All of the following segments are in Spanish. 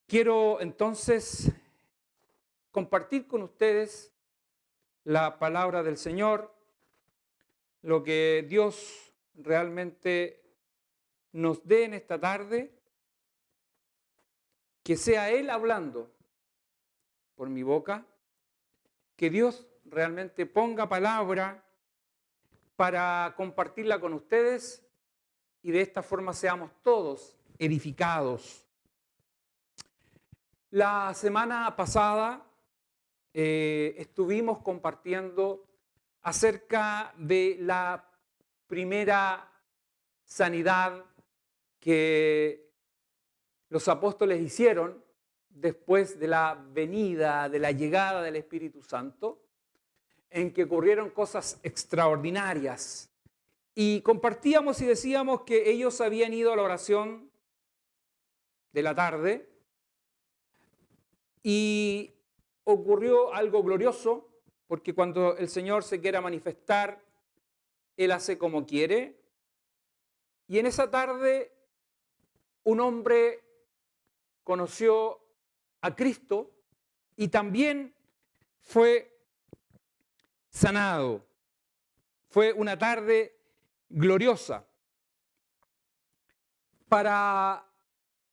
Quiero entonces compartir con ustedes la palabra del Señor, lo que Dios realmente nos dé en esta tarde, que sea Él hablando por mi boca, que Dios realmente ponga palabra para compartirla con ustedes y de esta forma seamos todos edificados. La semana pasada estuvimos compartiendo acerca de la primera sanidad que los apóstoles hicieron después de la venida, de la llegada del Espíritu Santo, en que ocurrieron cosas extraordinarias. Y compartíamos y decíamos que ellos habían ido a la oración de la tarde y ocurrió algo glorioso, porque cuando el Señor se quiera manifestar, Él hace como quiere. Y en esa tarde un hombre conoció a Cristo y también fue sanado. Fue una tarde gloriosa. Para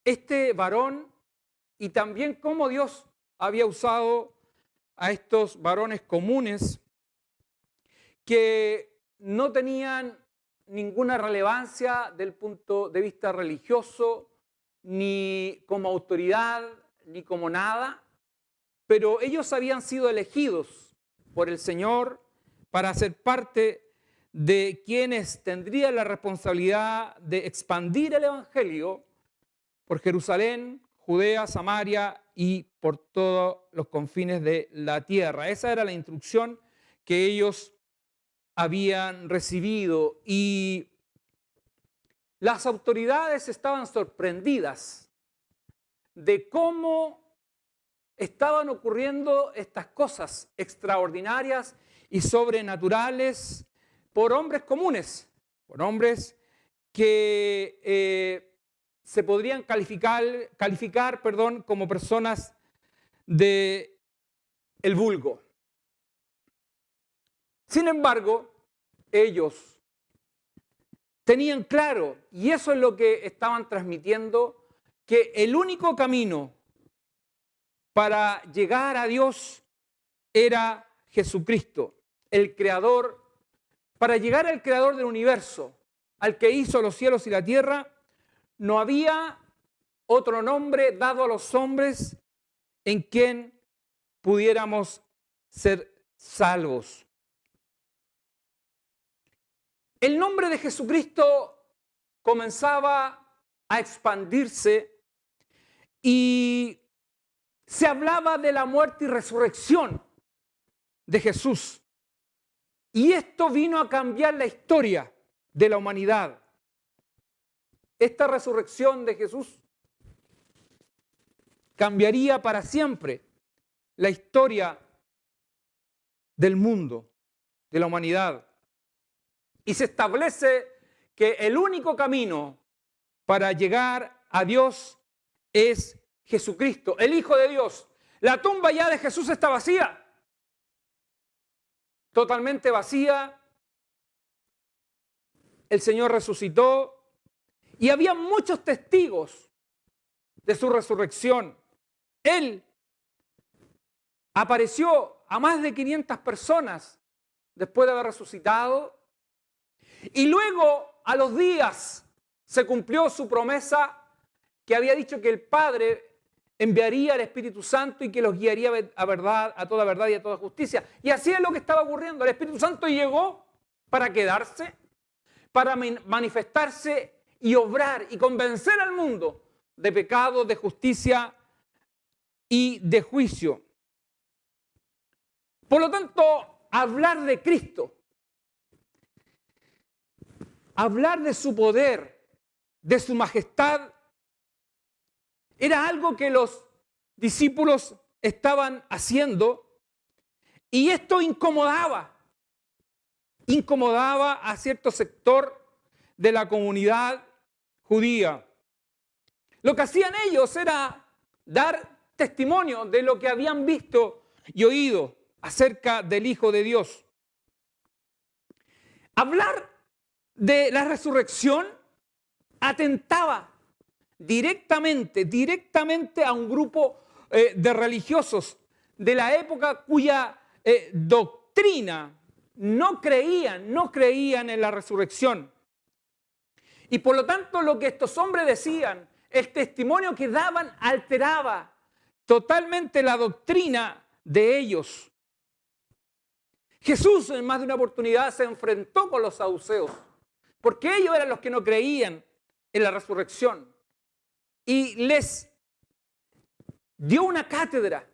este varón y también cómo Dios había usado a estos varones comunes que no tenían ninguna relevancia del punto de vista religioso, ni como autoridad, ni como nada, pero ellos habían sido elegidos por el Señor para ser parte de quienes tendrían la responsabilidad de expandir el Evangelio por Jerusalén, Judea, Samaria y por todos los confines de la tierra. Esa era la instrucción que ellos habían recibido y las autoridades estaban sorprendidas de cómo estaban ocurriendo estas cosas extraordinarias y sobrenaturales por hombres comunes, por hombres que se podrían calificar como personas del vulgo. Sin embargo, ellos tenían claro, y eso es lo que estaban transmitiendo, que el único camino para llegar a Dios era Jesucristo, el Creador. Para llegar al Creador del universo, al que hizo los cielos y la tierra, no había otro nombre dado a los hombres en quien pudiéramos ser salvos. El nombre de Jesucristo comenzaba a expandirse y se hablaba de la muerte y resurrección de Jesús. Y esto vino a cambiar la historia de la humanidad. Esta resurrección de Jesús cambiaría para siempre la historia del mundo, de la humanidad. Y se establece que el único camino para llegar a Dios es Jesucristo, el Hijo de Dios. La tumba ya de Jesús está vacía, totalmente vacía. El Señor resucitó y había muchos testigos de su resurrección. Él apareció a más de 500 personas después de haber resucitado. Y luego, a los días, se cumplió su promesa que había dicho que el Padre enviaría al Espíritu Santo y que los guiaría a toda verdad y a toda justicia. Y así es lo que estaba ocurriendo. El Espíritu Santo llegó para quedarse, para manifestarse y obrar y convencer al mundo de pecado, de justicia y de juicio. Por lo tanto, hablar de Cristo, hablar de su poder, de su majestad, era algo que los discípulos estaban haciendo y esto incomodaba a cierto sector de la comunidad judía. Lo que hacían ellos era dar testimonio de lo que habían visto y oído acerca del Hijo de Dios. Hablar de la resurrección atentaba directamente a un grupo de religiosos de la época cuya doctrina no creían en la resurrección. Y por lo tanto lo que estos hombres decían, el testimonio que daban alteraba totalmente la doctrina de ellos. Jesús en más de una oportunidad se enfrentó con los saduceos, porque ellos eran los que no creían en la resurrección. Y les dio una cátedra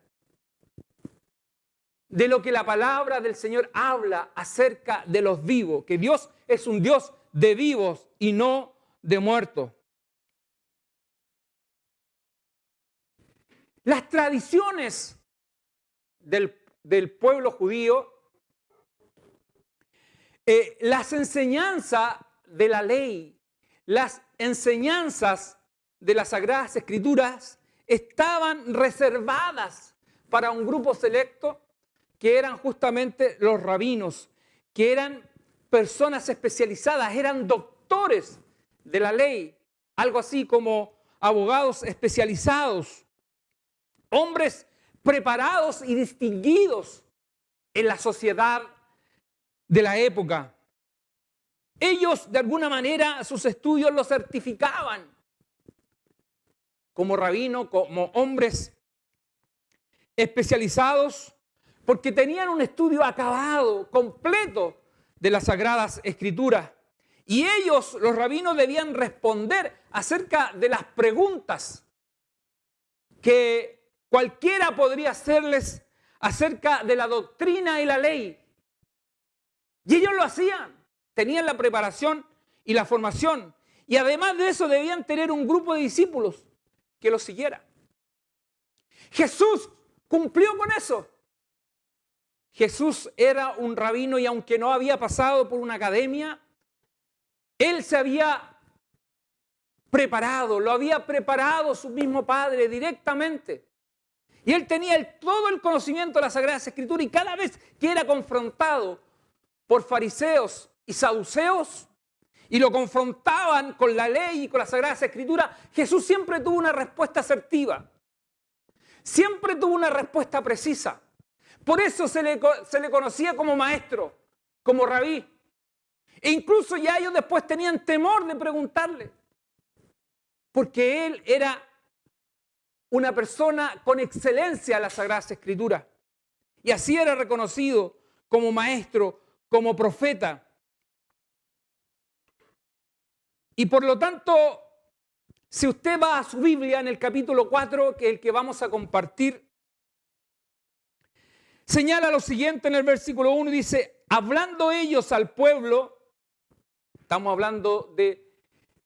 de lo que la palabra del Señor habla acerca de los vivos, que Dios es un Dios de vivos y no de muertos. Las tradiciones del pueblo judío, las enseñanzas de la ley, las enseñanzas de las Sagradas Escrituras estaban reservadas para un grupo selecto que eran justamente los rabinos, que eran personas especializadas, eran doctores de la ley, algo así como abogados especializados, hombres preparados y distinguidos en la sociedad de la época. Ellos, de alguna manera, sus estudios los certificaban como rabinos, como hombres especializados, porque tenían un estudio acabado, completo de las Sagradas Escrituras. Y ellos, los rabinos, debían responder acerca de las preguntas que cualquiera podría hacerles acerca de la doctrina y la ley. Y ellos lo hacían, tenían la preparación y la formación. Y además de eso debían tener un grupo de discípulos que los siguiera. Jesús cumplió con eso. Jesús era un rabino y aunque no había pasado por una academia, él se había preparado, lo había preparado su mismo Padre directamente. Y él tenía todo el conocimiento de las Sagradas Escrituras y cada vez que era confrontado por fariseos y saduceos y lo confrontaban con la ley y con las Sagradas Escrituras, Jesús siempre tuvo una respuesta asertiva. Siempre tuvo una respuesta precisa. Por eso se le conocía como maestro, como rabí. E incluso ya ellos después tenían temor de preguntarle, porque él era una persona con excelencia en las Sagradas Escrituras. Y así era reconocido como maestro, como profeta. Y por lo tanto, si usted va a su Biblia en el capítulo 4, que es el que vamos a compartir, señala lo siguiente en el versículo 1, dice, hablando ellos al pueblo, estamos hablando de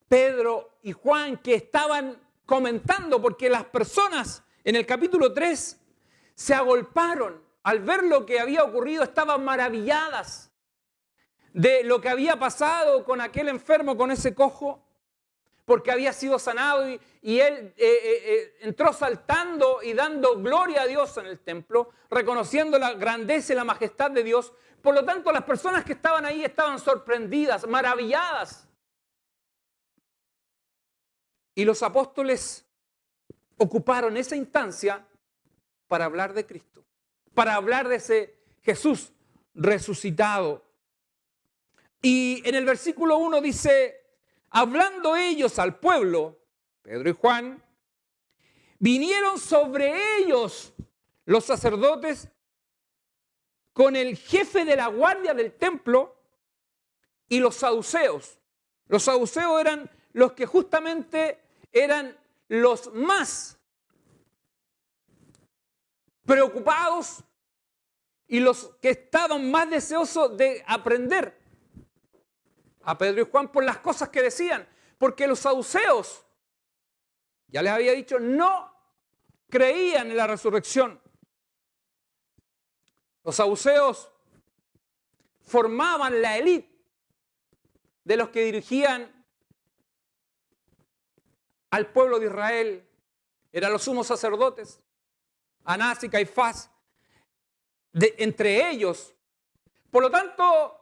Pedro y Juan que estaban comentando, porque las personas en el capítulo 3 se agolparon al ver lo que había ocurrido, estaban maravilladas de lo que había pasado con aquel enfermo, con ese cojo, porque había sido sanado y él entró saltando y dando gloria a Dios en el templo, reconociendo la grandeza y la majestad de Dios. Por lo tanto, las personas que estaban ahí estaban sorprendidas, maravilladas. Y los apóstoles ocuparon esa instancia para hablar de Cristo, para hablar de ese Jesús resucitado. Y en el versículo 1 dice, hablando ellos al pueblo, Pedro y Juan, vinieron sobre ellos los sacerdotes con el jefe de la guardia del templo y los saduceos. Los saduceos eran los que justamente eran los más preocupados y los que estaban más deseosos de aprender a Pedro y Juan por las cosas que decían, porque los saduceos, ya les había dicho, no creían en la resurrección. Los saduceos formaban la élite de los que dirigían al pueblo de Israel eran los sumos sacerdotes, Anás y Caifás, entre ellos. Por lo tanto,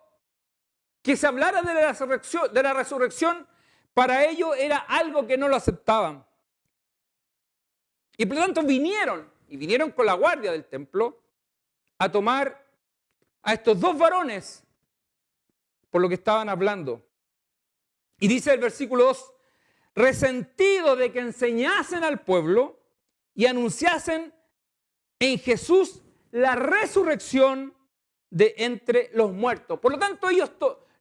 que se hablara de la resurrección, para ellos era algo que no lo aceptaban. Y por lo tanto vinieron con la guardia del templo a tomar a estos dos varones por lo que estaban hablando. Y dice el versículo 2, resentido de que enseñasen al pueblo y anunciasen en Jesús la resurrección de entre los muertos. Por lo tanto, ellos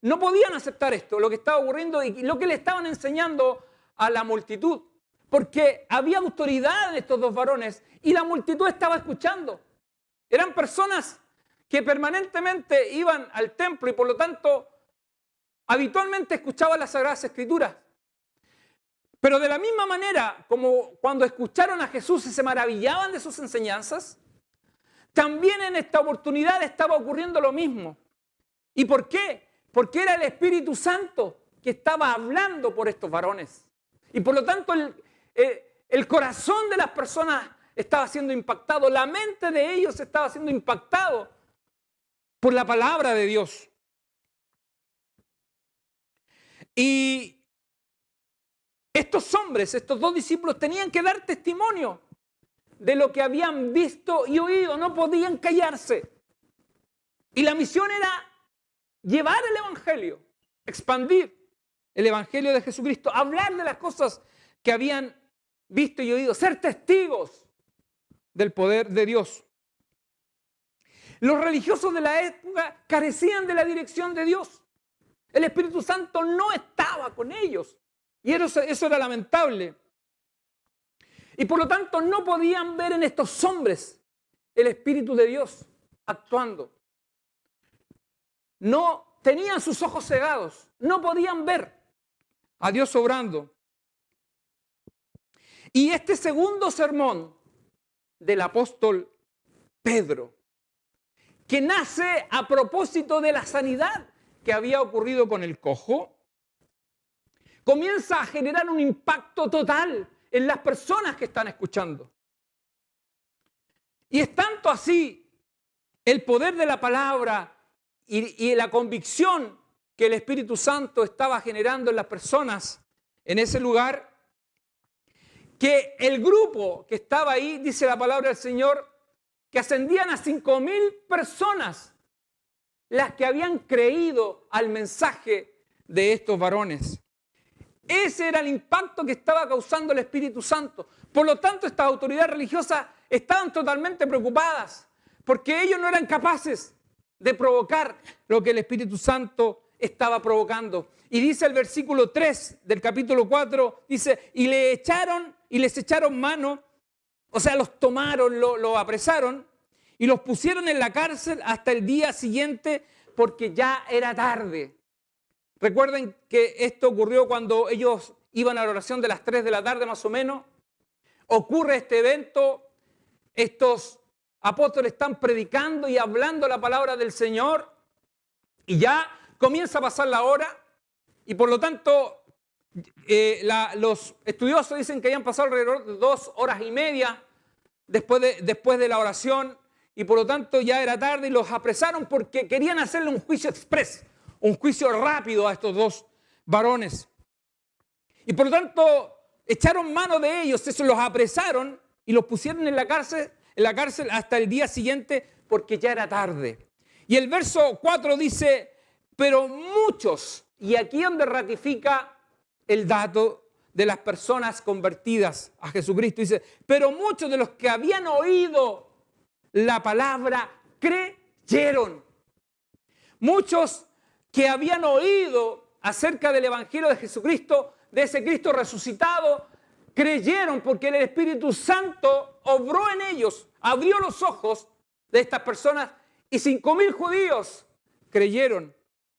no podían aceptar esto, lo que estaba ocurriendo y lo que le estaban enseñando a la multitud, porque había autoridad en estos dos varones y la multitud estaba escuchando. Eran personas que permanentemente iban al templo y por lo tanto habitualmente escuchaban las Sagradas Escrituras. Pero de la misma manera como cuando escucharon a Jesús y se maravillaban de sus enseñanzas, también en esta oportunidad estaba ocurriendo lo mismo. ¿Y por qué? Porque era el Espíritu Santo que estaba hablando por estos varones. Y por lo tanto el corazón de las personas estaba siendo impactado, la mente de ellos estaba siendo impactado por la palabra de Dios. Y estos hombres, estos dos discípulos, tenían que dar testimonio de lo que habían visto y oído, no podían callarse. Y la misión era llevar el Evangelio, expandir el Evangelio de Jesucristo, hablar de las cosas que habían visto y oído, ser testigos del poder de Dios. Los religiosos de la época carecían de la dirección de Dios. El Espíritu Santo no estaba con ellos. Y eso era lamentable. Y por lo tanto no podían ver en estos hombres el Espíritu de Dios actuando. No tenían sus ojos cegados. No podían ver a Dios obrando. Y este segundo sermón del apóstol Pedro, que nace a propósito de la sanidad que había ocurrido con el cojo, comienza a generar un impacto total en las personas que están escuchando. Y es tanto así el poder de la palabra y la convicción que el Espíritu Santo estaba generando en las personas en ese lugar, que el grupo que estaba ahí, dice la palabra del Señor, que ascendían a 5,000 personas las que habían creído al mensaje de estos varones. Ese era el impacto que estaba causando el Espíritu Santo. Por lo tanto, estas autoridades religiosas estaban totalmente preocupadas porque ellos no eran capaces de provocar lo que el Espíritu Santo estaba provocando. Y dice el versículo 3 del capítulo 4, dice, y les echaron mano, o sea, los tomaron, los apresaron y los pusieron en la cárcel hasta el día siguiente porque ya era tarde. Recuerden que esto ocurrió cuando ellos iban a la oración de las 3 de la tarde más o menos. Ocurre este evento, estos apóstoles están predicando y hablando la palabra del Señor y ya comienza a pasar la hora y por lo tanto los estudiosos dicen que habían pasado alrededor de 2 horas y media después de la oración y por lo tanto ya era tarde y los apresaron porque querían hacerle un juicio express, un juicio rápido a estos dos varones. Y por lo tanto echaron mano de ellos, eso, los apresaron y los pusieron en la cárcel hasta el día siguiente porque ya era tarde. Y el verso 4 dice, pero muchos, y aquí es donde ratifica el dato de las personas convertidas a Jesucristo, dice, pero muchos de los que habían oído la palabra creyeron. Muchos que habían oído acerca del Evangelio de Jesucristo, de ese Cristo resucitado, creyeron porque el Espíritu Santo obró en ellos, abrió los ojos de estas personas y 5,000 judíos creyeron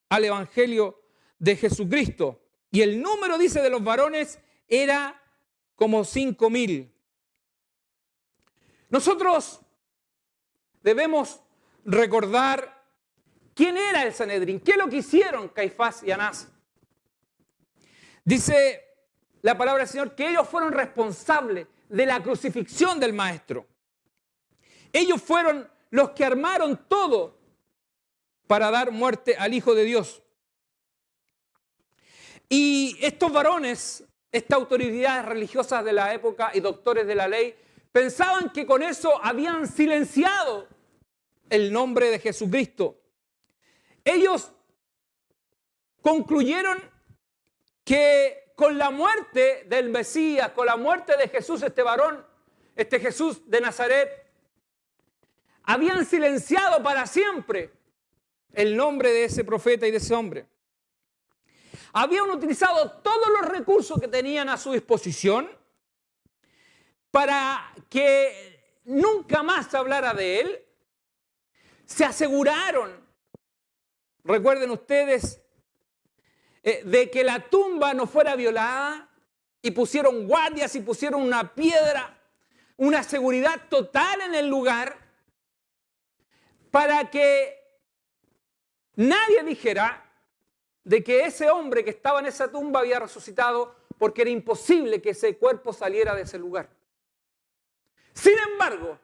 al Evangelio de Jesucristo. Y el número, dice, de los varones era como 5,000. Nosotros debemos recordar quién era el Sanedrín, qué es lo que hicieron Caifás y Anás. Dice la palabra del Señor que ellos fueron responsables de la crucifixión del Maestro. Ellos fueron los que armaron todo para dar muerte al Hijo de Dios. Y estos varones, estas autoridades religiosas de la época y doctores de la ley, pensaban que con eso habían silenciado el nombre de Jesucristo. Ellos concluyeron que con la muerte del Mesías, con la muerte de Jesús, este varón, este Jesús de Nazaret, habían silenciado para siempre el nombre de ese profeta y de ese hombre. Habían utilizado todos los recursos que tenían a su disposición para que nunca más se hablara de él. Se aseguraron, recuerden ustedes, de que la tumba no fuera violada, y pusieron guardias y pusieron una piedra, una seguridad total en el lugar, para que nadie dijera de que ese hombre que estaba en esa tumba había resucitado, porque era imposible que ese cuerpo saliera de ese lugar. Sin embargo,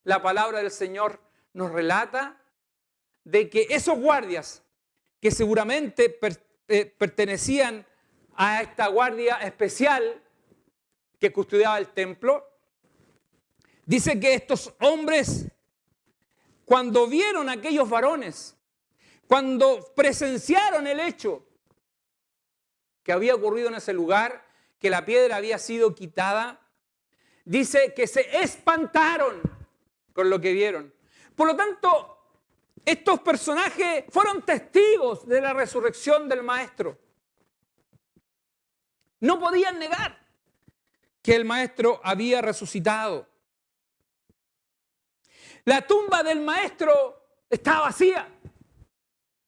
la palabra del Señor nos relata de que esos guardias, que seguramente pertenecían a esta guardia especial que custodiaba el templo, dice que estos hombres, cuando vieron a aquellos varones, cuando presenciaron el hecho que había ocurrido en ese lugar, que la piedra había sido quitada, dice que se espantaron con lo que vieron. Por lo tanto, estos personajes fueron testigos de la resurrección del Maestro. No podían negar que el Maestro había resucitado. La tumba del Maestro estaba vacía.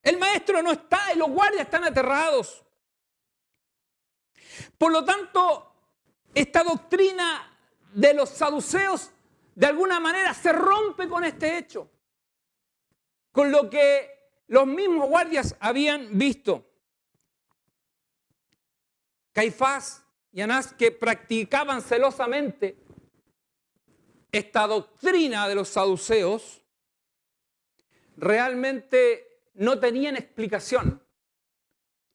El Maestro no está y los guardias están aterrados. Por lo tanto, esta doctrina de los saduceos de alguna manera se rompe con este hecho, con lo que los mismos guardias habían visto. Caifás y Anás, que practicaban celosamente esta doctrina de los saduceos, realmente no tenían explicación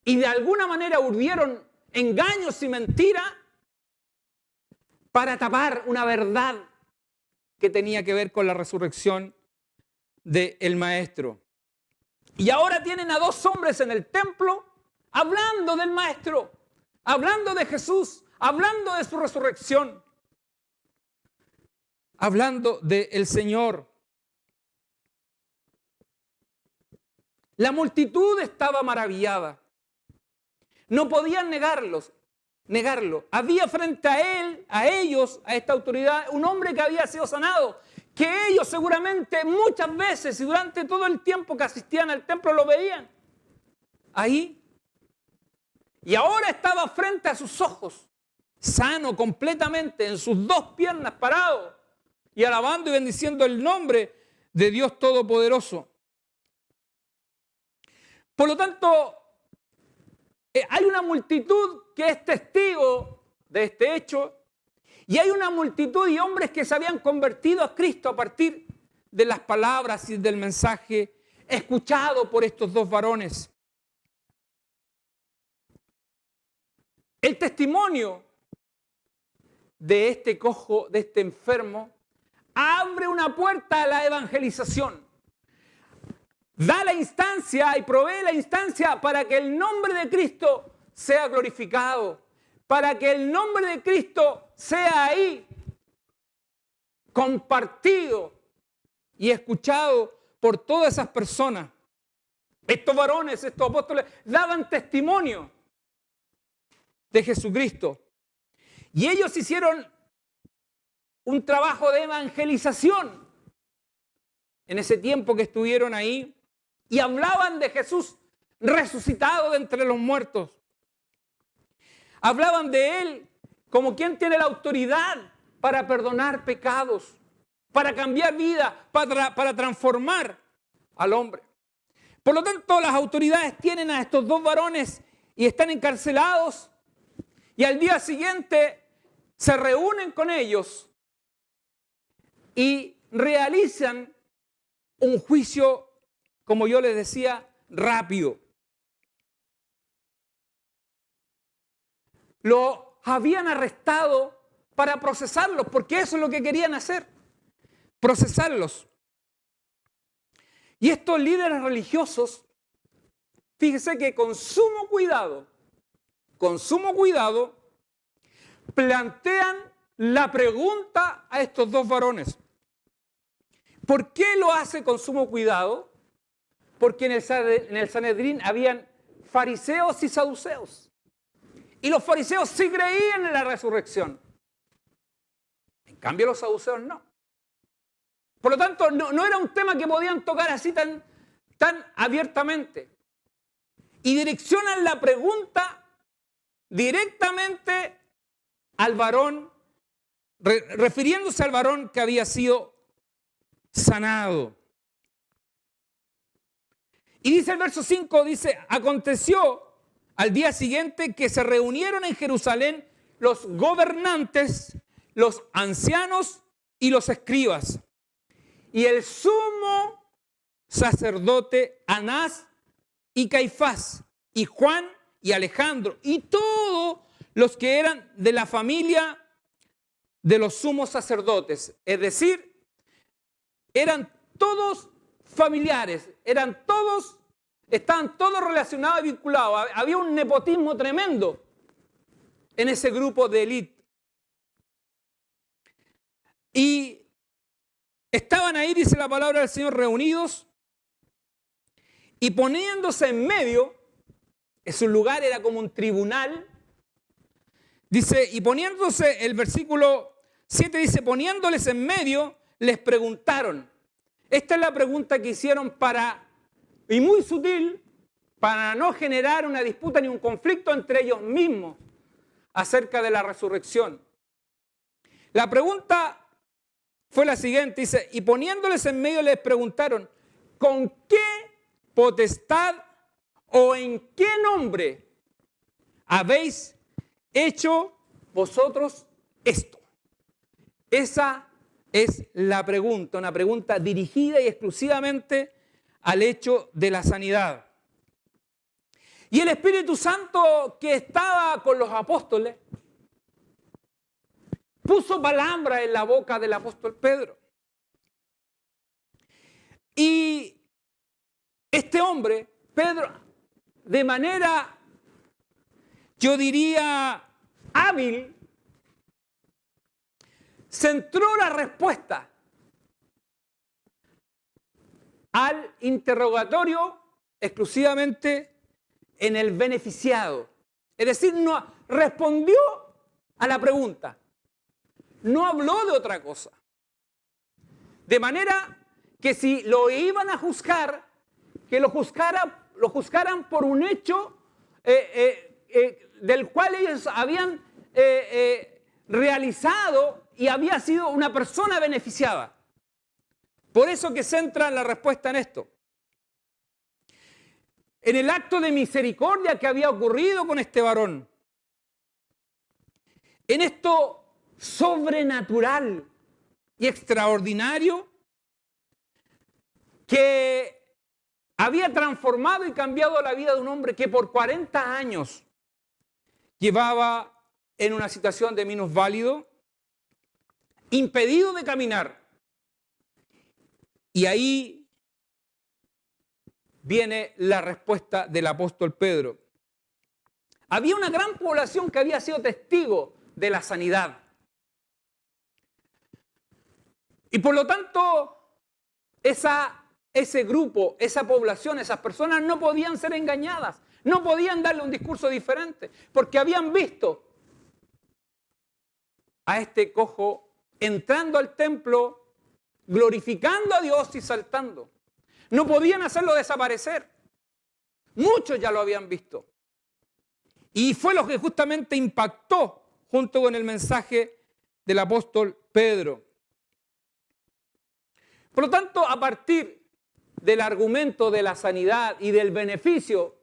y de alguna manera urdieron engaños y mentiras para tapar una verdad que tenía que ver con la resurrección del Maestro. Y ahora tienen a dos hombres en el templo hablando del Maestro, hablando de Jesús, hablando de su resurrección, hablando del Señor. La multitud estaba maravillada. No podían negarlo. Había frente a él, a ellos, a esta autoridad, un hombre que había sido sanado, que ellos seguramente muchas veces y durante todo el tiempo que asistían al templo lo veían ahí. Y ahora estaba frente a sus ojos, sano completamente, en sus dos piernas parado y alabando y bendiciendo el nombre de Dios Todopoderoso. Por lo tanto, hay una multitud que es testigo de este hecho y hay una multitud de hombres que se habían convertido a Cristo a partir de las palabras y del mensaje escuchado por estos dos varones. El testimonio de este cojo, de este enfermo, abre una puerta a la evangelización. Da la instancia y provee la instancia para que el nombre de Cristo sea glorificado, para que el nombre de Cristo sea ahí compartido y escuchado por todas esas personas. Estos varones, estos apóstoles, daban testimonio de Jesucristo. Y ellos hicieron un trabajo de evangelización en ese tiempo que estuvieron ahí. Y hablaban de Jesús resucitado de entre los muertos. Hablaban de Él como quien tiene la autoridad para perdonar pecados, para cambiar vida, para transformar al hombre. Por lo tanto, las autoridades tienen a estos dos varones y están encarcelados. Y al día siguiente se reúnen con ellos y realizan un juicio, como yo les decía, rápido. Lo habían arrestado para procesarlos, porque eso es lo que querían hacer, procesarlos. Y estos líderes religiosos, fíjese que con sumo cuidado, plantean la pregunta a estos dos varones. ¿Por qué lo hace con sumo cuidado? Porque en el Sanedrín habían fariseos y saduceos. Y los fariseos sí creían en la resurrección. En cambio los saduceos no. Por lo tanto, no era un tema que podían tocar así tan abiertamente. Y direccionan la pregunta directamente al varón, refiriéndose al varón que había sido sanado. Y dice el verso 5, dice, aconteció al día siguiente que se reunieron en Jerusalén los gobernantes, los ancianos y los escribas. Y el sumo sacerdote Anás y Caifás y Juan y Alejandro y todos los que eran de la familia de los sumos sacerdotes. Es decir, eran todos familiares, estaban todos relacionados y vinculados. Había un nepotismo tremendo en ese grupo de élite. Y estaban ahí, dice la palabra del Señor, reunidos y poniéndose en medio, en su lugar era como un tribunal. Dice, y poniéndose, el versículo 7 dice, poniéndoles en medio, les preguntaron. Esta es la pregunta que hicieron y muy sutil, para no generar una disputa ni un conflicto entre ellos mismos acerca de la resurrección. La pregunta fue la siguiente, dice, y poniéndoles en medio les preguntaron, ¿con qué potestad o en qué nombre habéis hecho vosotros esto? Esa es la pregunta, una pregunta dirigida y exclusivamente al hecho de la sanidad. Y el Espíritu Santo que estaba con los apóstoles puso palabra en la boca del apóstol Pedro. Y este hombre, Pedro, de manera, yo diría, hábil, centró la respuesta al interrogatorio exclusivamente en el beneficiado. Es decir, no respondió a la pregunta. No habló de otra cosa. De manera que si lo iban a juzgar, que lo juzgaran por un hecho del cual ellos habían realizado y había sido una persona beneficiada. Por eso que centra la respuesta en esto. En el acto de misericordia que había ocurrido con este varón. En esto sobrenatural y extraordinario que había transformado y cambiado la vida de un hombre que por 40 años llevaba en una situación de minusválido, impedido de caminar. Y ahí viene la respuesta del apóstol Pedro. Había una gran población que había sido testigo de la sanidad. Y por lo tanto, ese grupo, esa población, esas personas no podían ser engañadas, no podían darle un discurso diferente, porque habían visto a este cojo entrando al templo, glorificando a Dios y saltando. No podían hacerlo desaparecer. Muchos ya lo habían visto. Y fue lo que justamente impactó junto con el mensaje del apóstol Pedro. Por lo tanto, a partir del argumento de la sanidad y del beneficio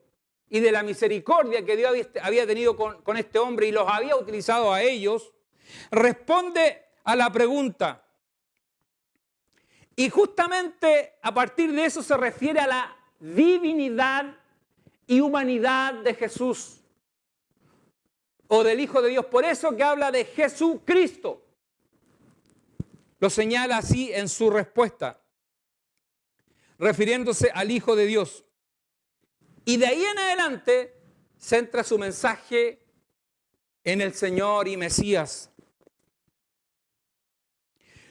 y de la misericordia que Dios había tenido con este hombre y los había utilizado a ellos, responde a la pregunta. Y justamente a partir de eso se refiere a la divinidad y humanidad de Jesús o del Hijo de Dios. Por eso que habla de Jesucristo. Lo señala así en su respuesta, refiriéndose al Hijo de Dios. Y de ahí en adelante centra su mensaje en el Señor y Mesías.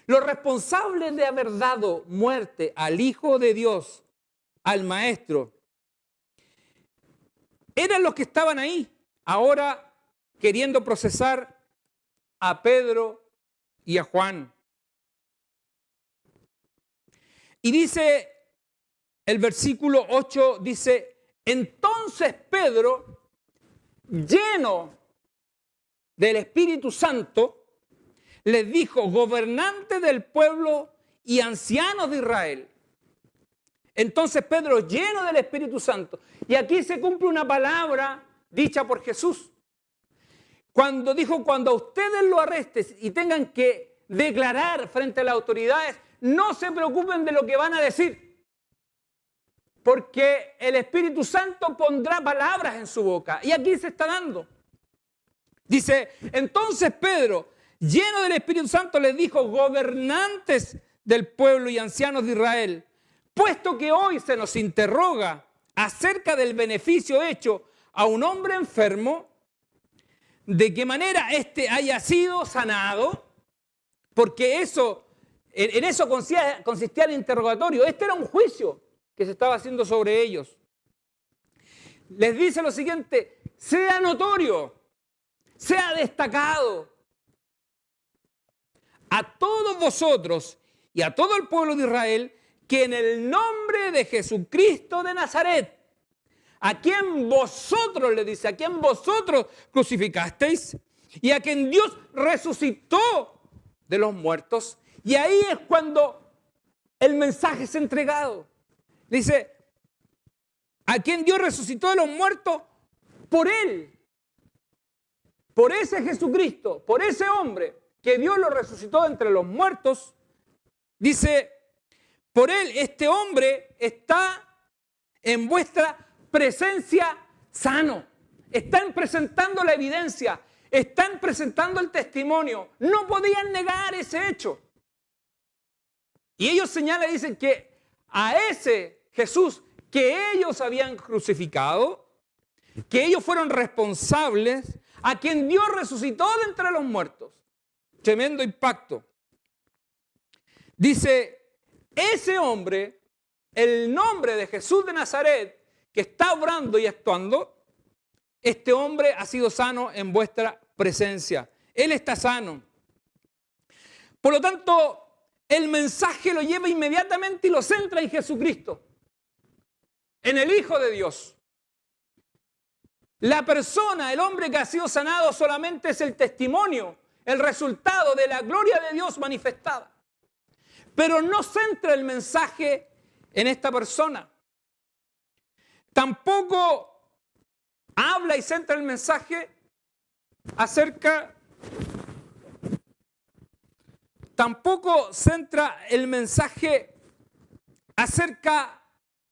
Los responsables de haber dado muerte al Hijo de Dios, al Maestro, eran los que estaban ahí, ahora queriendo procesar a Pedro y a Juan. Y dice el versículo 8, dice, entonces Pedro, lleno del Espíritu Santo, les dijo, gobernantes del pueblo y ancianos de Israel. Entonces Pedro, lleno del Espíritu Santo, y aquí se cumple una palabra dicha por Jesús. Cuando dijo, cuando ustedes lo arresten y tengan que declarar frente a las autoridades, no se preocupen de lo que van a decir, porque el Espíritu Santo pondrá palabras en su boca. Y aquí se está dando. Dice, entonces Pedro, lleno del Espíritu Santo, les dijo, gobernantes del pueblo y ancianos de Israel, puesto que hoy se nos interroga acerca del beneficio hecho a un hombre enfermo, de qué manera éste haya sido sanado, porque en eso consistía el interrogatorio. Este era un juicio que se estaba haciendo sobre ellos. Les dice lo siguiente, sea notorio, sea destacado a todos vosotros y a todo el pueblo de Israel, que en el nombre de Jesucristo de Nazaret, a quien vosotros, le dice, a quien vosotros crucificasteis y a quien Dios resucitó de los muertos. Y ahí es cuando el mensaje es entregado. Dice, a quien Dios resucitó de los muertos, por Él, por ese Jesucristo, por ese hombre que Dios lo resucitó de entre los muertos, dice, por Él este hombre está en vuestra presencia sano. Están presentando la evidencia, están presentando el testimonio. No podían negar ese hecho. Y ellos señalan y dicen que a ese Jesús que ellos habían crucificado, que ellos fueron responsables, a quien Dios resucitó de entre los muertos. Tremendo impacto. Dice, ese hombre, el nombre de Jesús de Nazaret, que está obrando y actuando, este hombre ha sido sano en vuestra presencia. Él está sano. Por lo tanto, el mensaje lo lleva inmediatamente y lo centra en Jesucristo, en el Hijo de Dios. La persona, el hombre que ha sido sanado solamente es el testimonio, el resultado de la gloria de Dios manifestada. Pero no centra el mensaje en esta persona. Tampoco habla y centra el mensaje tampoco centra el mensaje acerca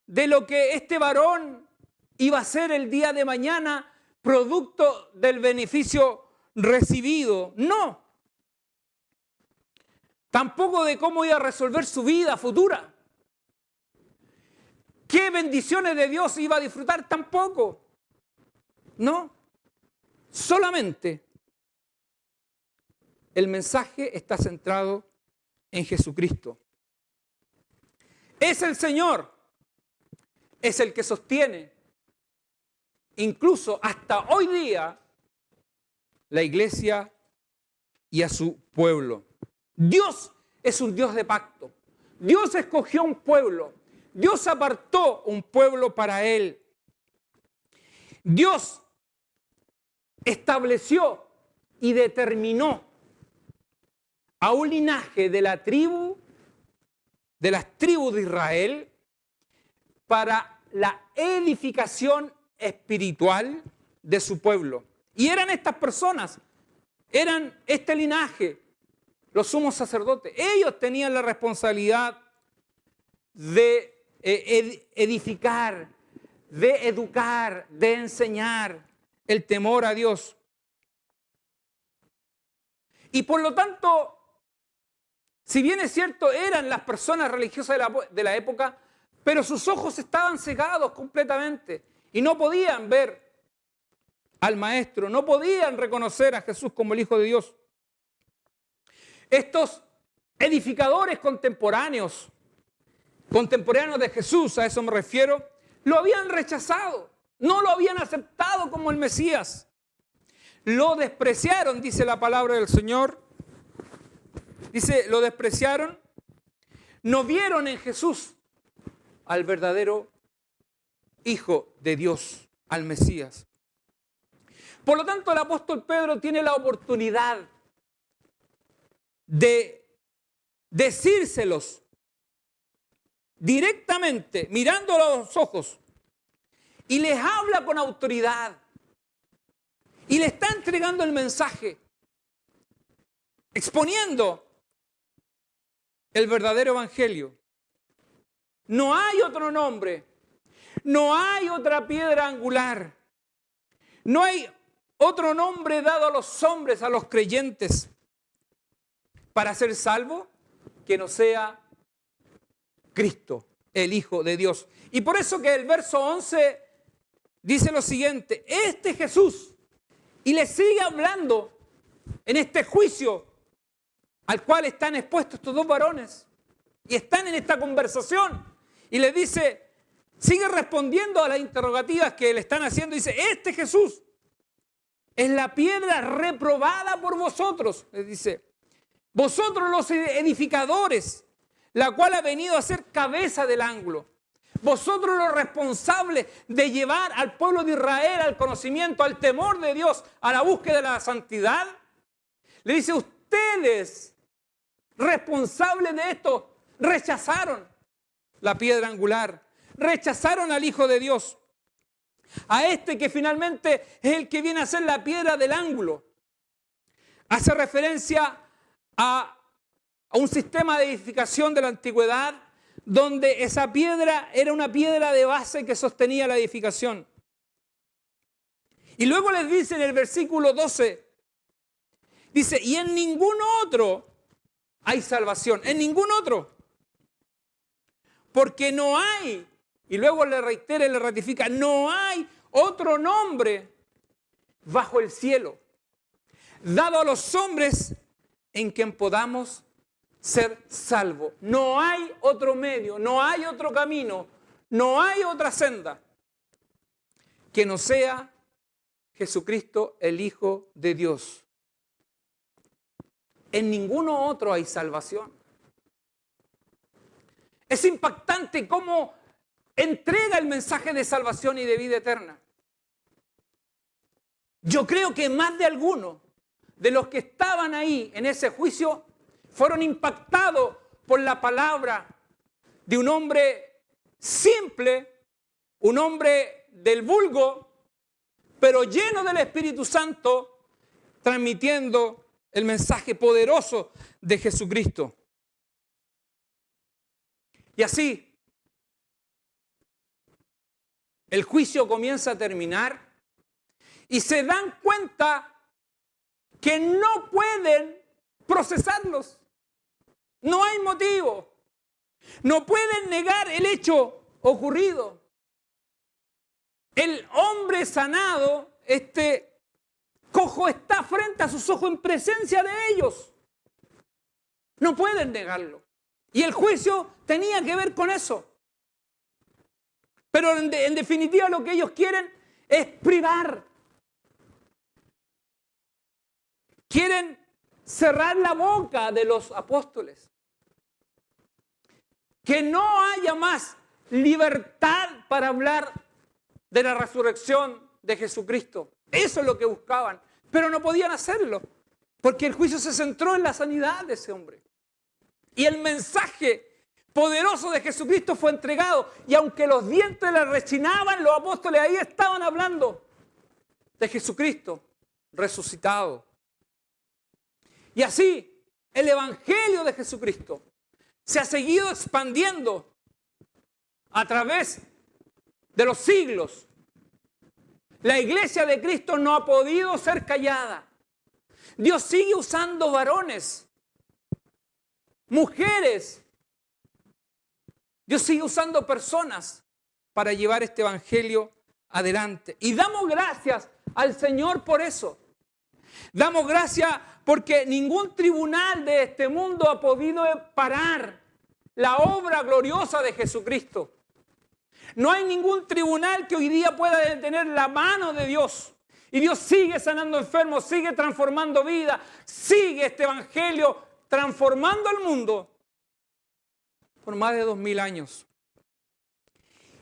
de lo que este varón iba a ser el día de mañana, producto del beneficio recibido. No. Tampoco de cómo iba a resolver su vida futura. ¿Qué bendiciones de Dios iba a disfrutar? Tampoco. No. Solamente el mensaje está centrado en Jesucristo. Es el Señor, es el que sostiene, incluso hasta hoy día, la iglesia y a su pueblo. Dios es un Dios de pacto. Dios escogió un pueblo. Dios apartó un pueblo para Él. Dios estableció y determinó a un linaje de las tribus de Israel para la edificación espiritual de su pueblo. Y eran estas personas eran este linaje, los sumos sacerdotes. Ellos tenían la responsabilidad de edificar, de educar, de enseñar el temor a Dios. Y por lo tanto, si bien es cierto, eran las personas religiosas de la época, pero sus ojos estaban cegados completamente y no podían ver al Maestro, no podían reconocer a Jesús como el Hijo de Dios. Estos edificadores contemporáneos de Jesús, a eso me refiero, lo habían rechazado, no lo habían aceptado como el Mesías. Lo despreciaron, dice la palabra del Señor. Dice, lo despreciaron, no vieron en Jesús al verdadero Hijo de Dios, al Mesías. Por lo tanto, el apóstol Pedro tiene la oportunidad de decírselos directamente, mirándolo a los ojos, y les habla con autoridad, y le está entregando el mensaje, exponiendo el verdadero evangelio. No hay otro nombre, no hay otra piedra angular, no hay otro nombre dado a los hombres, a los creyentes, para ser salvo que no sea Cristo, el Hijo de Dios. Y por eso que el verso 11 dice lo siguiente: este Jesús, y le sigue hablando en este juicio al cual están expuestos estos dos varones, y están en esta conversación, y les dice, sigue respondiendo a las interrogativas que le están haciendo, dice, este Jesús es la piedra reprobada por vosotros, les dice, vosotros los edificadores, la cual ha venido a ser cabeza del ángulo. Vosotros los responsables de llevar al pueblo de Israel al conocimiento, al temor de Dios, a la búsqueda de la santidad. Le dice, ustedes, responsables de esto, rechazaron la piedra angular, rechazaron al Hijo de Dios, a este que finalmente es el que viene a ser la piedra del ángulo. Hace referencia a un sistema de edificación de la antigüedad donde esa piedra era una piedra de base que sostenía la edificación. Y luego les dice en el versículo 12, dice, y en ningún otro hay salvación, en ningún otro. Porque no hay, y luego le reitera y le ratifica, no hay otro nombre bajo el cielo dado a los hombres en quien podamos ser salvos. No hay otro medio, no hay otro camino, no hay otra senda que no sea Jesucristo, el Hijo de Dios. En ninguno otro hay salvación. Es impactante cómo entrega el mensaje de salvación y de vida eterna. Yo creo que más de alguno de los que estaban ahí en ese juicio fueron impactados por la palabra de un hombre simple, un hombre del vulgo, pero lleno del Espíritu Santo, transmitiendo el mensaje poderoso de Jesucristo. Y así, el juicio comienza a terminar y se dan cuenta que no pueden procesarlos. No hay motivo. No pueden negar el hecho ocurrido. El hombre sanado, este cojo, está frente a sus ojos en presencia de ellos. No pueden negarlo. Y el juicio tenía que ver con eso. Pero en definitiva lo que ellos quieren es privar. Quieren cerrar la boca de los apóstoles. Que no haya más libertad para hablar de la resurrección de Jesucristo. Eso es lo que buscaban. Pero no podían hacerlo. Porque el juicio se centró en la sanidad de ese hombre. Y el mensaje poderoso de Jesucristo fue entregado. Y aunque los dientes le rechinaban, los apóstoles ahí estaban hablando de Jesucristo resucitado. Y así, el Evangelio de Jesucristo se ha seguido expandiendo a través de los siglos. La iglesia de Cristo no ha podido ser callada. Dios sigue usando varones, mujeres. Dios sigue usando personas para llevar este evangelio adelante. Y damos gracias al Señor por eso. Damos gracias porque ningún tribunal de este mundo ha podido parar la obra gloriosa de Jesucristo. No hay ningún tribunal que hoy día pueda detener la mano de Dios. Y Dios sigue sanando enfermos, sigue transformando vidas, sigue este evangelio transformando al mundo por más de 2000 años.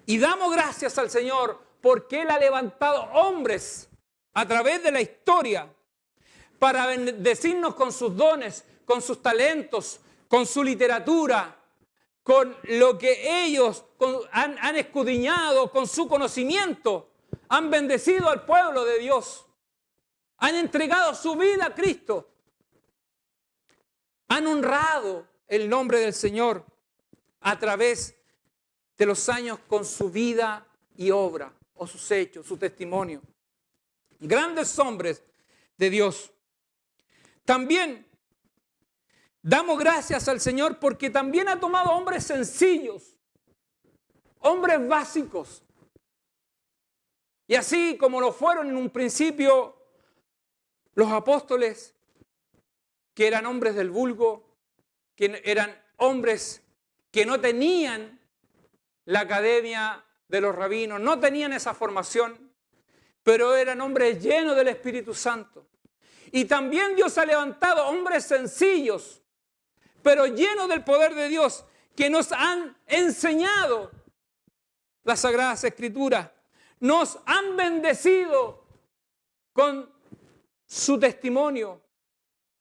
Y damos gracias al Señor porque Él ha levantado hombres a través de la historia para bendecirnos con sus dones, con sus talentos, con su literatura, con lo que ellos han escudriñado, con su conocimiento. Han bendecido al pueblo de Dios. Han entregado su vida a Cristo. Han honrado el nombre del Señor a través de los años con su vida y obra, o sus hechos, su testimonio. Grandes hombres de Dios. También damos gracias al Señor porque también ha tomado hombres sencillos, hombres básicos. Y así como lo fueron en un principio los apóstoles, que eran hombres del vulgo, que eran hombres que no tenían la academia de los rabinos, no tenían esa formación, pero eran hombres llenos del Espíritu Santo. Y también Dios ha levantado hombres sencillos, pero llenos del poder de Dios, que nos han enseñado las Sagradas Escrituras, nos han bendecido con su testimonio,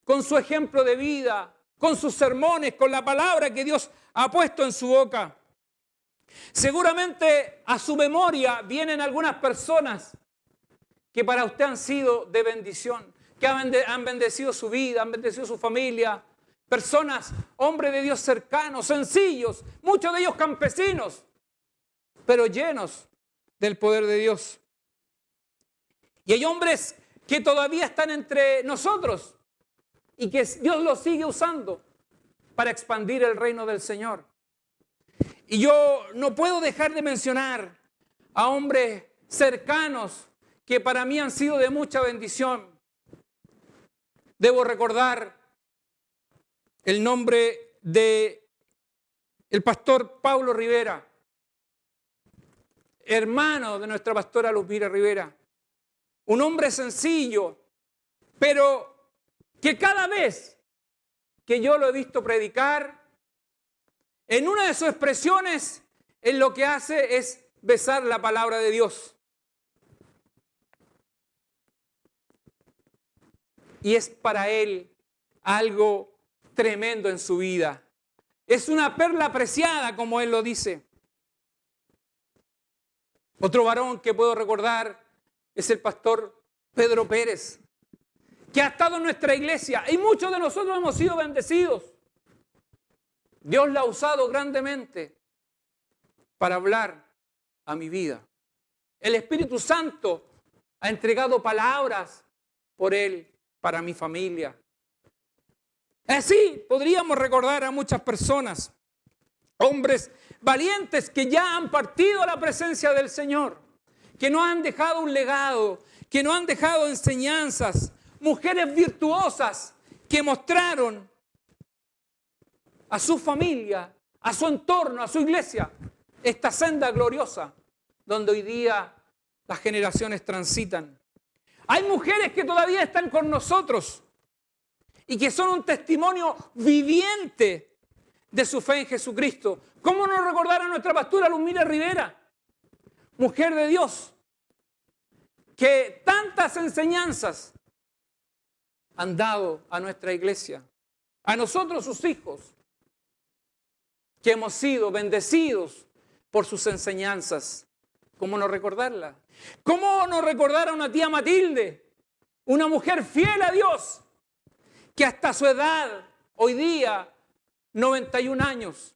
con su ejemplo de vida, con sus sermones, con la palabra que Dios ha puesto en su boca. Seguramente a su memoria vienen algunas personas que para usted han sido de bendición, que han bendecido su vida, han bendecido su familia. Personas, hombres de Dios cercanos, sencillos, muchos de ellos campesinos, pero llenos del poder de Dios. Y hay hombres que todavía están entre nosotros y que Dios los sigue usando para expandir el reino del Señor. Y yo no puedo dejar de mencionar a hombres cercanos que para mí han sido de mucha bendición. Debo recordar el nombre de el pastor Paulo Rivera, hermano de nuestra pastora Luzmira Rivera. Un hombre sencillo, pero que cada vez que yo lo he visto predicar, en una de sus expresiones, él lo que hace es besar la palabra de Dios. Y es para él algo tremendo en su vida. Es una perla preciada, como él lo dice. Otro varón que puedo recordar es el pastor Pedro Pérez, que ha estado en nuestra iglesia y muchos de nosotros hemos sido bendecidos. Dios la ha usado grandemente para hablar a mi vida. El Espíritu Santo ha entregado palabras por él para mi familia. Así podríamos recordar a muchas personas, hombres valientes que ya han partido a la presencia del Señor, que no han dejado un legado, que no han dejado enseñanzas, mujeres virtuosas que mostraron a su familia, a su entorno, a su iglesia, esta senda gloriosa donde hoy día las generaciones transitan. Hay mujeres que todavía están con nosotros y que son un testimonio viviente de su fe en Jesucristo. ¿Cómo no recordar a nuestra pastora Luzmira Rivera, mujer de Dios, que tantas enseñanzas han dado a nuestra iglesia, a nosotros sus hijos, que hemos sido bendecidos por sus enseñanzas? ¿Cómo no recordarla? ¿Cómo no recordar a una tía Matilde, una mujer fiel a Dios, que hasta su edad, hoy día, 91 años,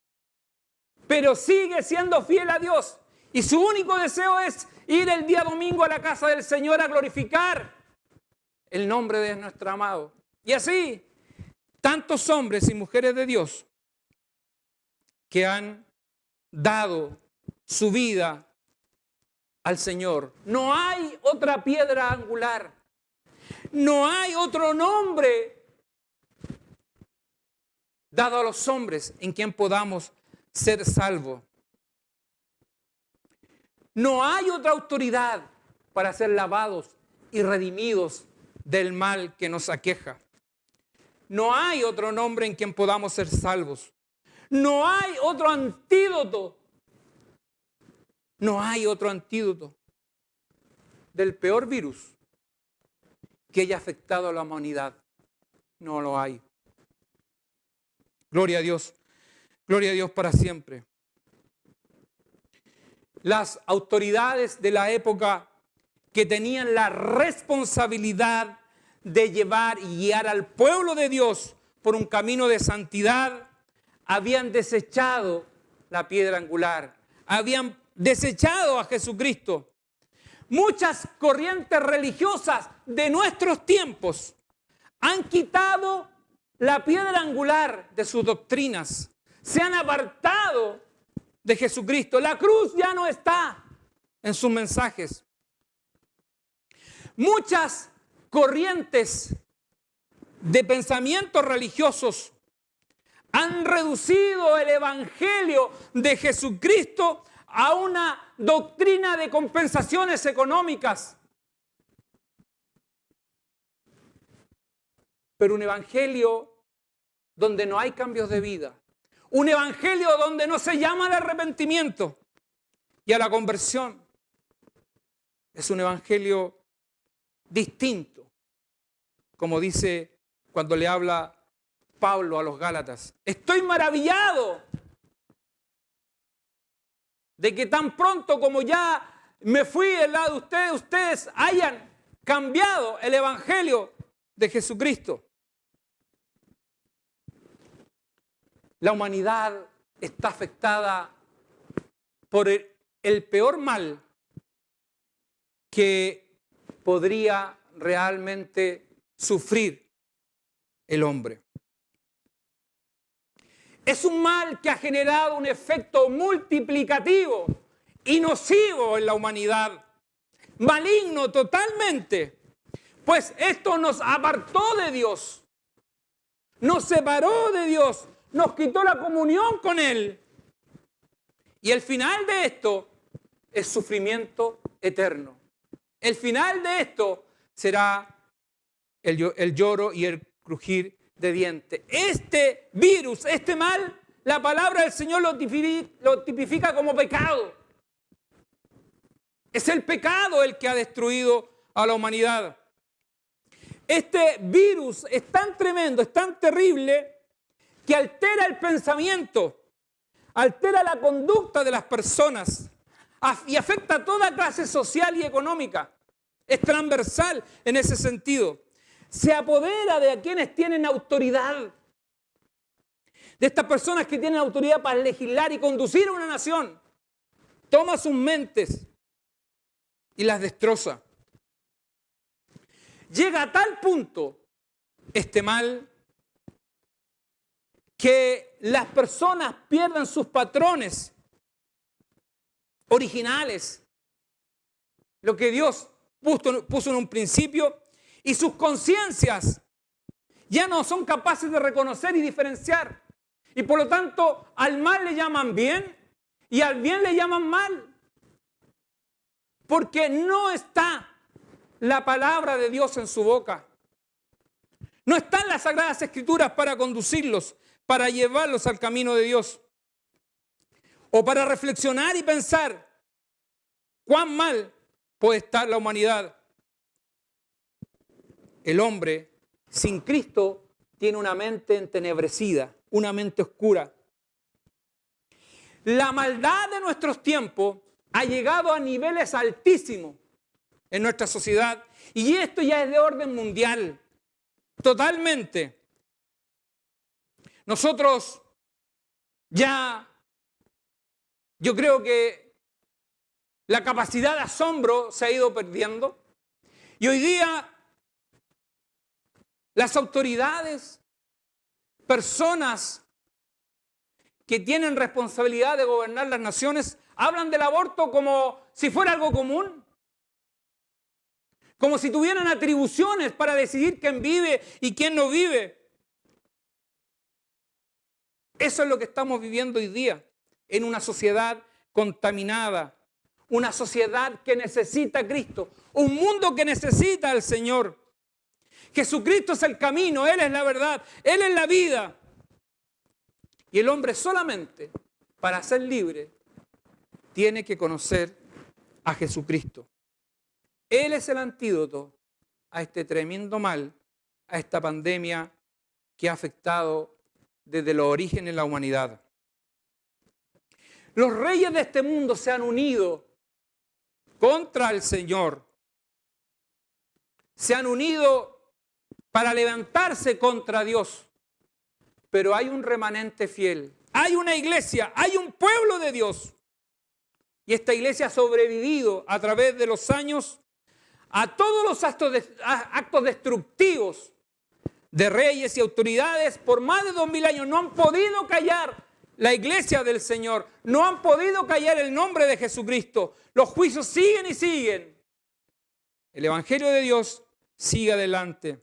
pero sigue siendo fiel a Dios. Y su único deseo es ir el día domingo a la casa del Señor a glorificar el nombre de nuestro amado. Y así, tantos hombres y mujeres de Dios que han dado su vida al Señor. No hay otra piedra angular. No hay otro nombre dado a los hombres en quien podamos ser salvos. No hay otra autoridad para ser lavados y redimidos del mal que nos aqueja. No hay otro nombre en quien podamos ser salvos. No hay otro antídoto. No hay otro antídoto del peor virus que haya afectado a la humanidad. No lo hay. Gloria a Dios. Gloria a Dios para siempre. Las autoridades de la época que tenían la responsabilidad de llevar y guiar al pueblo de Dios por un camino de santidad, habían desechado la piedra angular, habían desechado a Jesucristo. Muchas corrientes religiosas de nuestros tiempos han quitado la piedra angular de sus doctrinas, se han apartado de Jesucristo. La cruz ya no está en sus mensajes. Muchas corrientes de pensamientos religiosos han reducido el evangelio de Jesucristo a una doctrina de compensaciones económicas. Pero un evangelio donde no hay cambios de vida. Un evangelio donde no se llama al arrepentimiento y a la conversión. Es un evangelio distinto, como dice cuando le habla Pablo a los Gálatas. Estoy maravillado de que tan pronto como ya me fui del lado de ustedes, ustedes hayan cambiado el evangelio de Jesucristo. La humanidad está afectada por el peor mal que podría realmente sufrir el hombre. Es un mal que ha generado un efecto multiplicativo y nocivo en la humanidad, maligno totalmente, pues esto nos apartó de Dios, nos separó de Dios, nos quitó la comunión con Él. Y el final de esto es sufrimiento eterno. El final de esto será el lloro y el crujir de dientes. Este virus, este mal, la palabra del Señor lo tipifica como pecado. Es el pecado el que ha destruido a la humanidad. Este virus es tan tremendo, es tan terrible, que altera el pensamiento, altera la conducta de las personas y afecta a toda clase social y económica. Es transversal en ese sentido. Se apodera de quienes tienen autoridad, de estas personas que tienen autoridad para legislar y conducir a una nación. Toma sus mentes y las destroza. Llega a tal punto este mal que las personas pierdan sus patrones originales, lo que Dios puso en un principio, y sus conciencias ya no son capaces de reconocer y diferenciar. Y por lo tanto, al mal le llaman bien y al bien le llaman mal. Porque no está la palabra de Dios en su boca. No están las Sagradas Escrituras para conducirlos, para llevarlos al camino de Dios. O para reflexionar y pensar cuán mal puede estar la humanidad. El hombre sin Cristo tiene una mente entenebrecida, una mente oscura. La maldad de nuestros tiempos ha llegado a niveles altísimos en nuestra sociedad y esto ya es de orden mundial, totalmente. Nosotros ya, yo creo que la capacidad de asombro se ha ido perdiendo. Y hoy día las autoridades, personas que tienen responsabilidad de gobernar las naciones, hablan del aborto como si fuera algo común. Como si tuvieran atribuciones para decidir quién vive y quién no vive. Eso es lo que estamos viviendo hoy día en una sociedad contaminada, una sociedad que necesita a Cristo, un mundo que necesita al Señor. Jesucristo es el camino, Él es la verdad, Él es la vida. Y el hombre solamente para ser libre tiene que conocer a Jesucristo. Él es el antídoto a este tremendo mal, a esta pandemia que ha afectado desde los orígenes de la humanidad. Los reyes de este mundo se han unido contra el Señor. Se han unido para levantarse contra Dios. Pero hay un remanente fiel. Hay una iglesia, hay un pueblo de Dios. Y esta iglesia ha sobrevivido a través de los años a todos los actos destructivos de reyes y autoridades por más de 2000 años. No han podido callar la iglesia del Señor. No han podido callar el nombre de Jesucristo. Los juicios siguen y siguen. El Evangelio de Dios sigue adelante.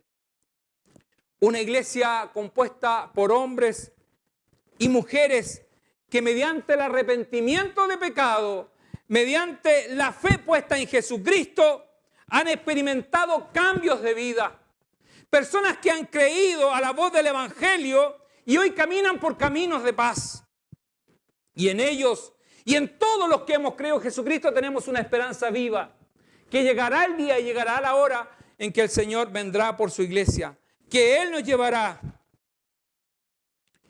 Una iglesia compuesta por hombres y mujeres que mediante el arrepentimiento de pecado, mediante la fe puesta en Jesucristo, han experimentado cambios de vida. Personas que han creído a la voz del Evangelio y hoy caminan por caminos de paz. Y en ellos y en todos los que hemos creído en Jesucristo tenemos una esperanza viva, que llegará el día y llegará la hora en que el Señor vendrá por su iglesia, que Él nos llevará.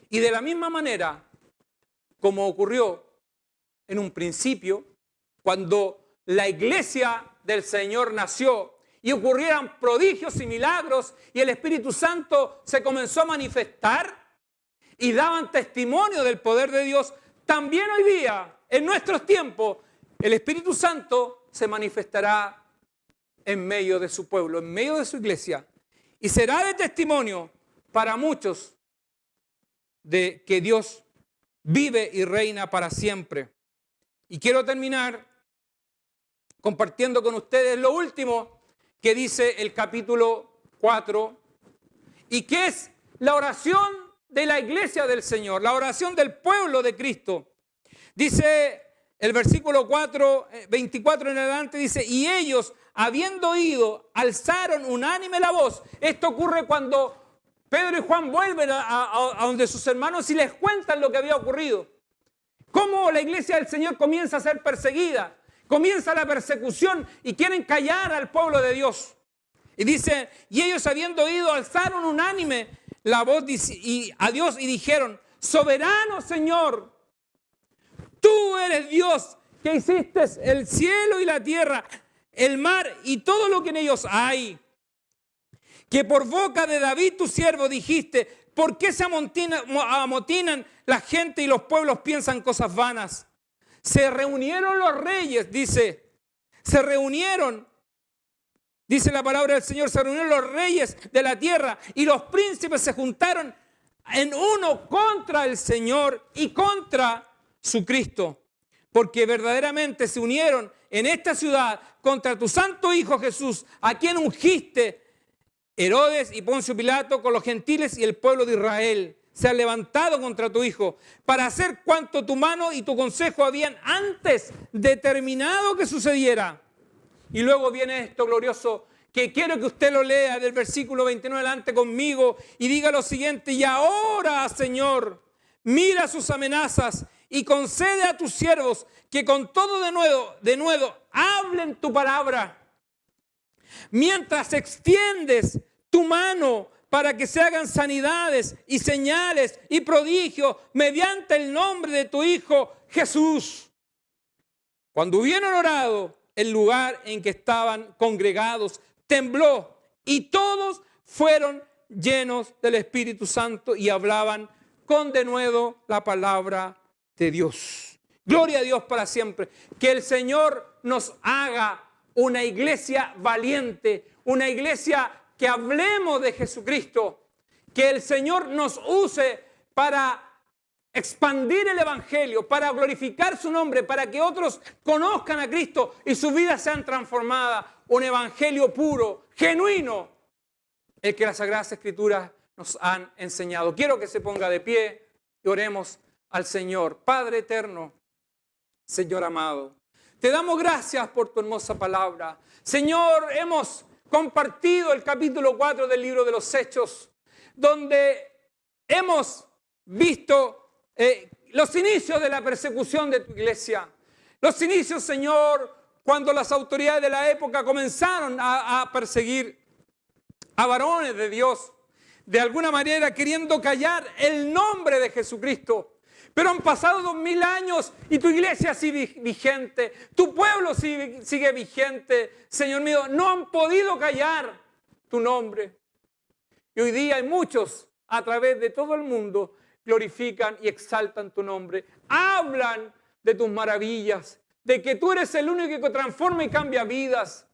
Y de la misma manera, como ocurrió en un principio, cuando la iglesia del Señor nació y ocurrieran prodigios y milagros y el Espíritu Santo se comenzó a manifestar y daban testimonio del poder de Dios, también hoy día, en nuestros tiempos, el Espíritu Santo se manifestará en medio de su pueblo, en medio de su iglesia, y será de testimonio para muchos de que Dios vive y reina para siempre. Y quiero terminar compartiendo con ustedes lo último que dice el capítulo 4 y que es la oración de la iglesia del Señor, la oración del pueblo de Cristo. Dice el versículo 4, 24 en adelante, dice, y ellos, habiendo oído, alzaron unánime la voz. Esto ocurre cuando Pedro y Juan vuelven a donde sus hermanos y les cuentan lo que había ocurrido. Cómo la iglesia del Señor comienza a ser perseguida. Comienza la persecución y quieren callar al pueblo de Dios. Y dice, y ellos habiendo oído, alzaron unánime la voz a Dios y dijeron, soberano Señor, tú eres Dios que hiciste el cielo y la tierra, el mar y todo lo que en ellos hay. Que por boca de David tu siervo dijiste, ¿por qué se amotinan la gente y los pueblos piensan cosas vanas? Se reunieron los reyes, dice, dice la palabra del Señor, se reunieron los reyes de la tierra y los príncipes se juntaron en uno contra el Señor y contra su Cristo, porque verdaderamente se unieron en esta ciudad contra tu santo Hijo Jesús, a quien ungiste. Herodes y Poncio Pilato con los gentiles y el pueblo de Israel se han levantado contra tu Hijo para hacer cuanto tu mano y tu consejo habían antes determinado que sucediera. Y luego viene esto glorioso que quiero que usted lo lea del versículo 29 adelante conmigo y diga lo siguiente: y ahora, Señor, mira sus amenazas y concede a tus siervos que con todo de nuevo hablen tu palabra. Mientras extiendes tu mano para que se hagan sanidades y señales y prodigios mediante el nombre de tu Hijo Jesús. Cuando hubieron orado, el lugar en que estaban congregados tembló y todos fueron llenos del Espíritu Santo y hablaban con denuedo la palabra de Dios. Gloria a Dios para siempre. Que el Señor nos haga una iglesia valiente, una iglesia que hablemos de Jesucristo. Que el Señor nos use para expandir el Evangelio, para glorificar su nombre, para que otros conozcan a Cristo y sus vidas sean transformadas. Un Evangelio puro, genuino, el que las Sagradas Escrituras nos han enseñado. Quiero que se ponga de pie y oremos al Señor. Padre eterno, Señor amado, te damos gracias por tu hermosa palabra. Señor, hemos compartido el capítulo 4 del libro de los Hechos, donde hemos visto los inicios de la persecución de tu iglesia. Los inicios, Señor, cuando las autoridades de la época comenzaron a perseguir a varones de Dios, de alguna manera queriendo callar el nombre de Jesucristo. Pero han pasado 2000 años y tu iglesia sigue vigente, tu pueblo sigue vigente. Señor mío, no han podido callar tu nombre. Y hoy día hay muchos a través de todo el mundo glorifican y exaltan tu nombre. Hablan de tus maravillas, de que tú eres el único que transforma y cambia vidas,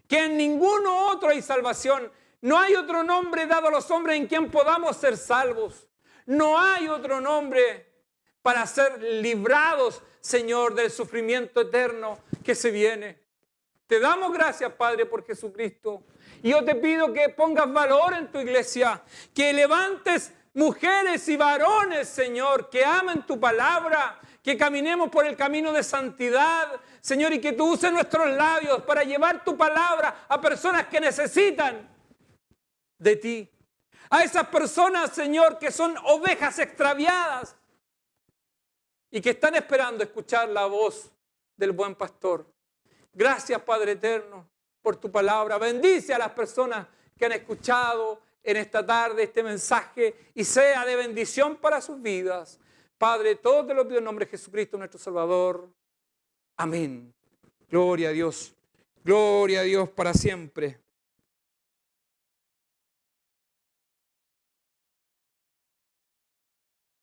que en ninguno otro hay salvación. No hay otro nombre dado a los hombres en quien podamos ser salvos. No hay otro nombre para ser librados, Señor, del sufrimiento eterno que se viene. Te damos gracias, Padre, por Jesucristo. Y yo te pido que pongas valor en tu iglesia, que levantes mujeres y varones, Señor, que amen tu palabra, que caminemos por el camino de santidad, Señor, y que tú uses nuestros labios para llevar tu palabra a personas que necesitan de ti. A esas personas, Señor, que son ovejas extraviadas y que están esperando escuchar la voz del buen pastor. Gracias, Padre eterno, por tu palabra. Bendice a las personas que han escuchado en esta tarde este mensaje y sea de bendición para sus vidas. Padre, todo te lo pido en nombre de Jesucristo, nuestro Salvador. Amén. Gloria a Dios. Gloria a Dios para siempre.